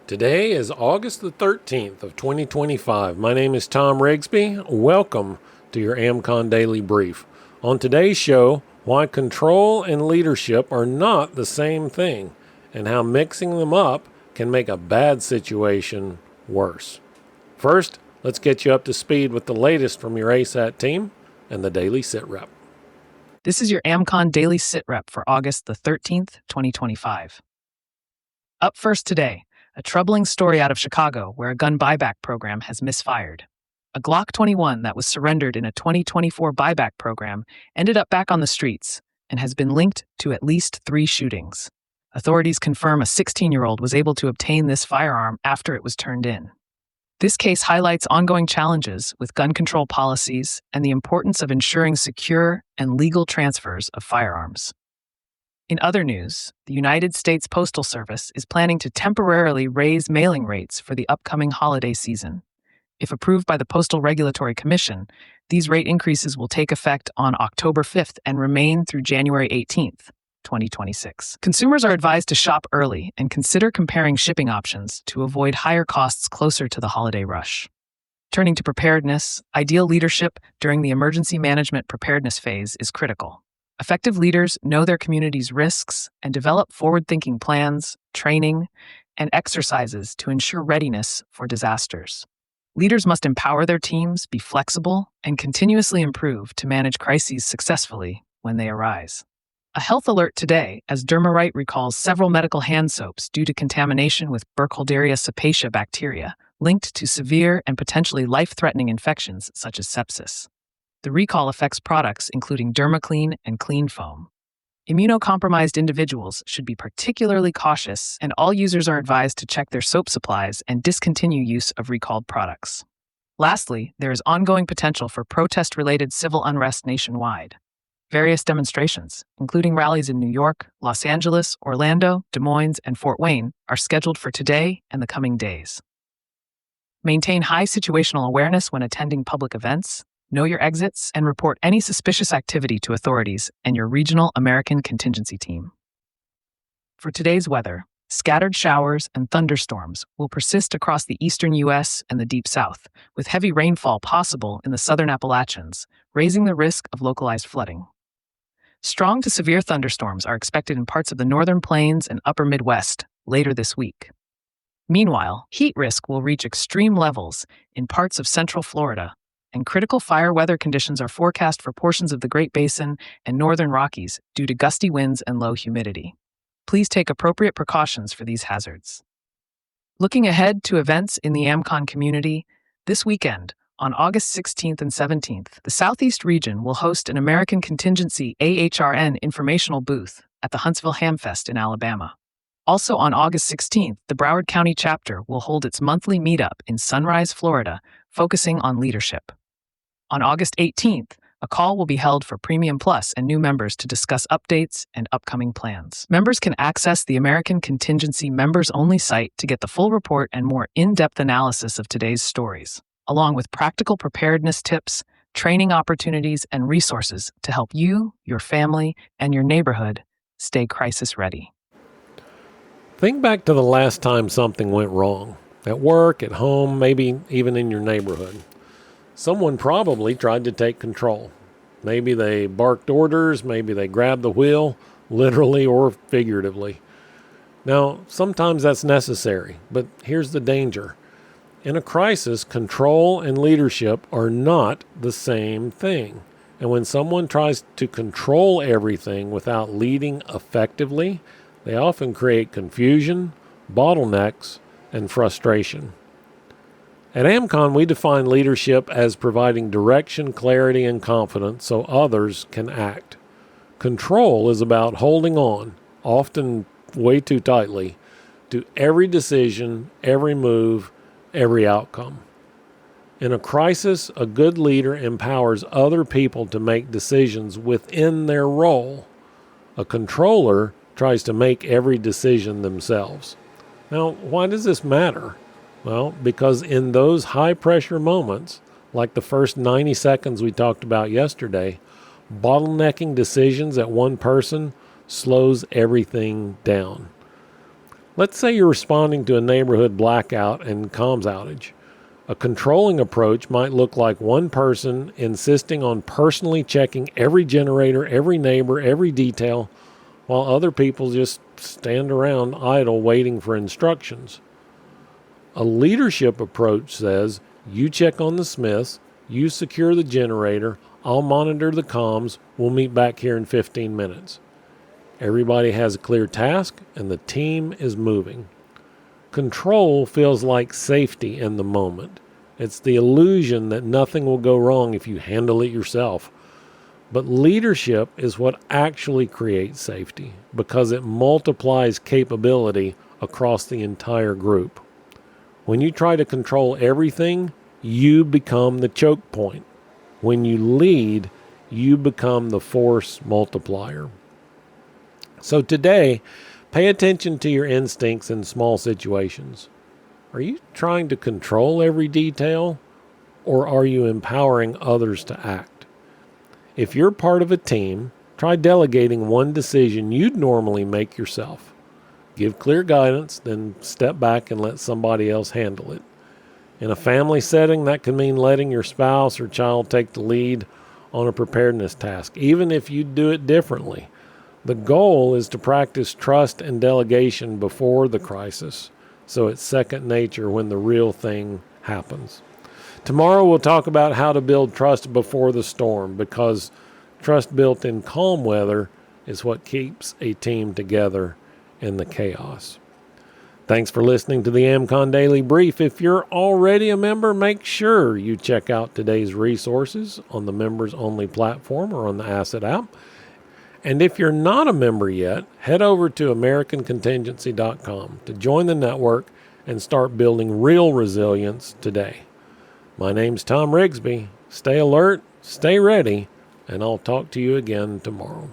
Today is August the 13th of 2025. My name is Thom Rigsby. Welcome to your AmCon Daily Brief. On today's show, why control and leadership are not the same thing and how mixing them up can make a bad situation worse. First, let's get you up to speed with the latest from your ASAT team and the Daily Sit Rep. This is your AmCon Daily Sit Rep for August the 13th, 2025. Up first today, a troubling story out of Chicago where a gun buyback program has misfired. A Glock 21 that was surrendered in a 2024 buyback program ended up back on the streets and has been linked to at least 3 shootings. Authorities confirm a 16-year-old was able to obtain this firearm after it was turned in. This case highlights ongoing challenges with gun control policies and the importance of ensuring secure and legal transfers of firearms. In other news, the United States Postal Service is planning to temporarily raise mailing rates for the upcoming holiday season. If approved by the Postal Regulatory Commission, these rate increases will take effect on October 5th and remain through January 18th, 2026. Consumers are advised to shop early and consider comparing shipping options to avoid higher costs closer to the holiday rush. Turning to preparedness, ideal leadership during the emergency management preparedness phase is critical. Effective leaders know their community's risks and develop forward-thinking plans, training, and exercises to ensure readiness for disasters. Leaders must empower their teams, be flexible, and continuously improve to manage crises successfully when they arise. A health alert today, as Dermarite recalls several medical hand soaps due to contamination with Burkholderia cepacia bacteria, linked to severe and potentially life-threatening infections such as sepsis. The recall affects products including DermaClean and Clean Foam. Immunocompromised individuals should be particularly cautious, and all users are advised to check their soap supplies and discontinue use of recalled products. Lastly, there is ongoing potential for protest-related civil unrest nationwide. Various demonstrations, including rallies in New York, Los Angeles, Orlando, Des Moines, and Fort Wayne, are scheduled for today and the coming days. Maintain high situational awareness when attending public events. Know your exits and report any suspicious activity to authorities and your regional American contingency team. For today's weather, scattered showers and thunderstorms will persist across the eastern U.S. and the Deep South, with heavy rainfall possible in the southern Appalachians, raising the risk of localized flooding. Strong to severe thunderstorms are expected in parts of the northern plains and upper Midwest later this week. Meanwhile, heat risk will reach extreme levels in parts of central Florida, and critical fire weather conditions are forecast for portions of the Great Basin and northern Rockies due to gusty winds and low humidity. Please take appropriate precautions for these hazards. Looking ahead to events in the AmCon community, this weekend, on August 16th and 17th, the Southeast region will host an American Contingency AHRN informational booth at the Huntsville Hamfest in Alabama. Also on August 16th, the Broward County chapter will hold its monthly meetup in Sunrise, Florida, focusing on leadership. On August 18th, a call will be held for Premium Plus and new members to discuss updates and upcoming plans. Members can access the American Contingency members-only site to get the full report and more in-depth analysis of today's stories, along with practical preparedness tips, training opportunities, and resources to help you, your family, and your neighborhood stay crisis-ready. Think back to the last time something went wrong. At work, at home, maybe even in your neighborhood. Someone probably tried to take control. Maybe they barked orders, maybe they grabbed the wheel, literally or figuratively. Now, sometimes that's necessary, but here's the danger. In a crisis, control and leadership are not the same thing. And when someone tries to control everything without leading effectively, they often create confusion, bottlenecks, and frustration. At AmCon, we define leadership as providing direction, clarity, and confidence so others can act. Control is about holding on, often way too tightly, to every decision, every move, every outcome. In a crisis, a good leader empowers other people to make decisions within their role. A controller tries to make every decision themselves. Now, why does this matter? Well, because in those high-pressure moments, like the first 90 seconds we talked about yesterday, bottlenecking decisions at one person slows everything down. Let's say you're responding to a neighborhood blackout and comms outage. A controlling approach might look like one person insisting on personally checking every generator, every neighbor, every detail, while other people just stand around idle waiting for instructions. A leadership approach says, you check on the Smiths, you secure the generator, I'll monitor the comms, we'll meet back here in 15 minutes. Everybody has a clear task and the team is moving. Control feels like safety in the moment. It's the illusion that nothing will go wrong if you handle it yourself. But leadership is what actually creates safety because it multiplies capability across the entire group. When you try to control everything, you become the choke point. When you lead, you become the force multiplier. So today, pay attention to your instincts in small situations. Are you trying to control every detail, or are you empowering others to act? If you're part of a team, try delegating one decision you'd normally make yourself. Give clear guidance, then step back and let somebody else handle it. In a family setting, that can mean letting your spouse or child take the lead on a preparedness task, even if you do it differently. The goal is to practice trust and delegation before the crisis, so it's second nature when the real thing happens. Tomorrow we'll talk about how to build trust before the storm, because trust built in calm weather is what keeps a team together in the chaos. Thanks for listening to the AmCon Daily Brief. If you're already a member, make sure you check out today's resources on the members-only platform or on the Asset app. And if you're not a member yet, head over to AmericanContingency.com to join the network and start building real resilience today. My name's Thom Rigsby. Stay alert, stay ready, and I'll talk to you again tomorrow.